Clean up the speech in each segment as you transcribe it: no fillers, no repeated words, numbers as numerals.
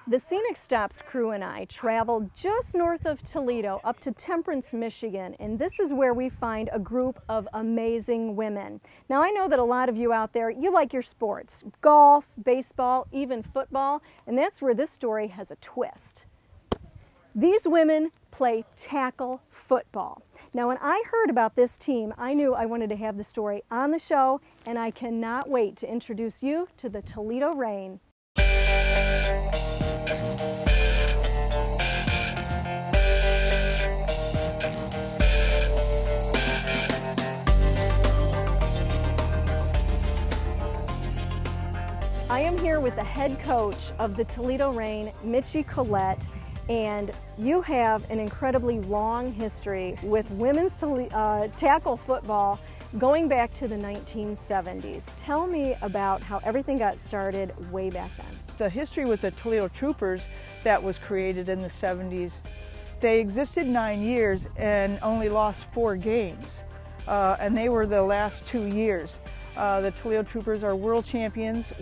The Scenic Stops crew and I traveled just north of Toledo up to Temperance, Michigan, and this is where we find a group of amazing women. Now I know that a lot of you out there, you like your sports, golf, baseball, even football, and that's where this story has a twist. These women play tackle football. Now when I heard about this team, I knew I wanted to have the story on the show, and I cannot wait to introduce you to the Toledo Reign. I am here with the head coach of the Toledo Reign, Mitchi Collette, and you have an incredibly long history with women's tackle football going back to the 1970s. Tell me about how everything got started way back then. The history with the Toledo Troopers that was created in the 70s, they existed 9 years and only lost 4 games, and they were the last 2 years. The Toledo Troopers are world champions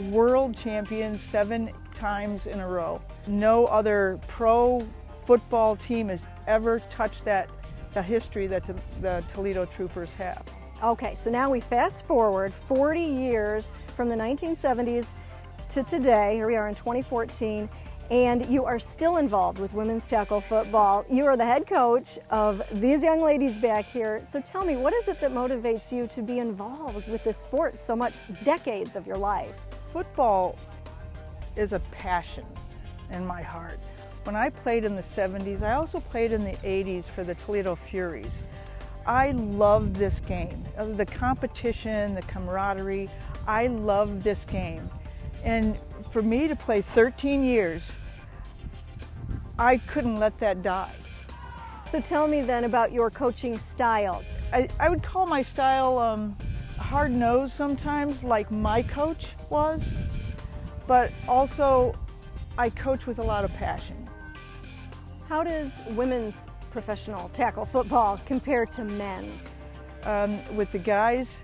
7 times in a row. No other pro football team has ever touched the history that the Toledo Troopers have. Okay, so now we fast forward 40 years from the 1970s to today. Here we are in 2014, and you are still involved with women's tackle football. You are the head coach of these young ladies back here. So tell me, what is it that motivates you to be involved with this sport so much, decades of your life? Football is a passion in my heart. When I played in the 70s, I also played in the 80s for the Toledo Furies. I love this game, the competition, the camaraderie. I love this game. And for me to play 13 years, I couldn't let that die. So tell me then about your coaching style. I would call my style hard-nosed sometimes, like my coach was, but also I coach with a lot of passion. How does women's professional tackle football compare to men's? With the guys,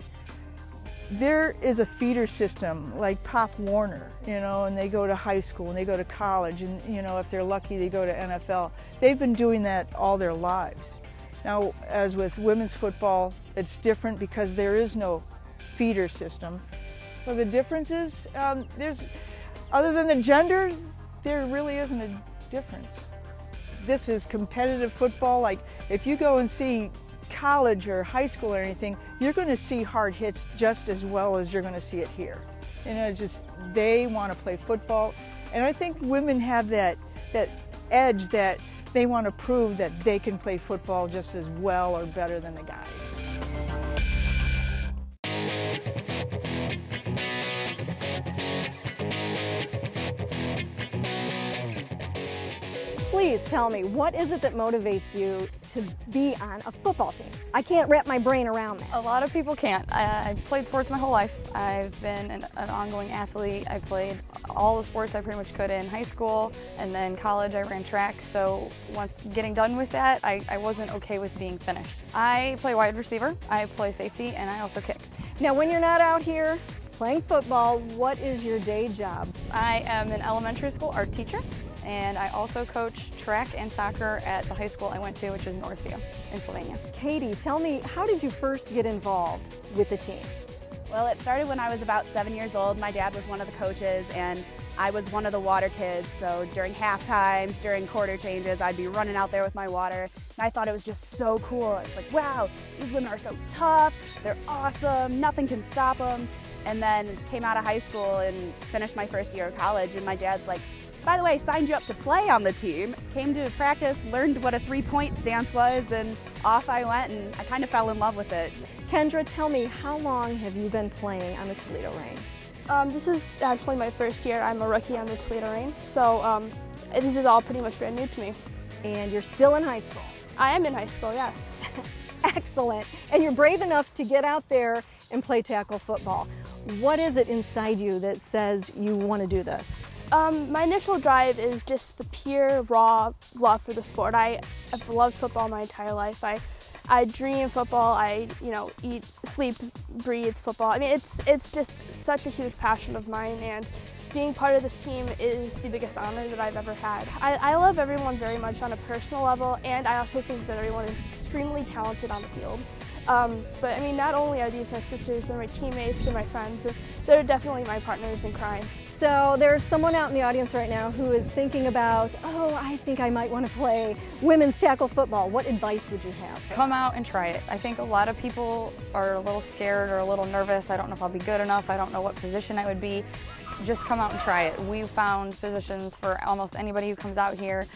there is a feeder system like Pop Warner, and they go to high school and they go to college, and if they're lucky they go to NFL. They've been doing that all their lives. Now, as with women's football, it's different because there is no feeder system. So the difference is, other than the gender, there really isn't a difference. This is competitive football. Like if you go and see college or high school or anything, you're going to see hard hits just as well as you're going to see it here. It's just, they want to play football. And I think women have that edge that they want to prove that they can play football just as well or better than the guys. Please tell me, what is it that motivates you to be on a football team? I can't wrap my brain around that. A lot of people can't. I played sports my whole life. I've been an ongoing athlete. I played all the sports I pretty much could in high school, and then college I ran track. So once getting done with that, I wasn't okay with being finished. I play wide receiver, I play safety, and I also kick. Now when you're not out here playing football, what is your day job? I am an elementary school art teacher, and I also coach track and soccer at the high school I went to, which is Northview in Sylvania. Katie, tell me, how did you first get involved with the team? Well, it started when I was about 7 years old. My dad was one of the coaches, and I was one of the water kids. So during half times, during quarter changes, I'd be running out there with my water. And I thought it was just so cool. It's like, wow, these women are so tough. They're awesome. Nothing can stop them. And then came out of high school and finished my first year of college. And my dad's like, by the way, signed you up to play on the team. Came to practice, learned what a 3-point stance was, and off I went, and I kind of fell in love with it. Kendra, tell me, how long have you been playing on the Toledo Reign? This is actually my first year. I'm a rookie on the Toledo Reign, so this is all pretty much brand new to me. And you're still in high school? I am in high school, yes. Excellent. And you're brave enough to get out there and play tackle football. What is it inside you that says you want to do this? My initial drive is just the pure, raw love for the sport. I've loved football my entire life. I dream football. I eat, sleep, breathe football. I mean, it's just such a huge passion of mine, and being part of this team is the biggest honor that I've ever had. I love everyone very much on a personal level, and I also think that everyone is extremely talented on the field. But I mean, not only are these my sisters, they're my teammates, they're my friends, and they're definitely my partners in crime. So there's someone out in the audience right now who is thinking about, oh, I think I might want to play women's tackle football. What advice would you have? Come out and try it. I think a lot of people are a little scared or a little nervous. I don't know if I'll be good enough. I don't know what position I would be. Just come out and try it. We found positions for almost anybody who comes out here.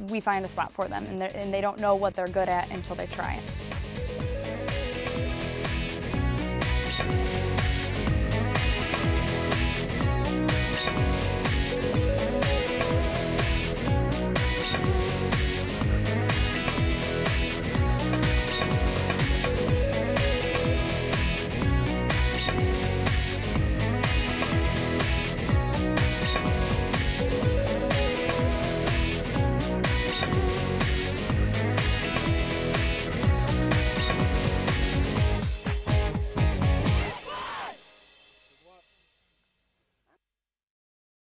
We find a spot for them, and they don't know what they're good at until they try it.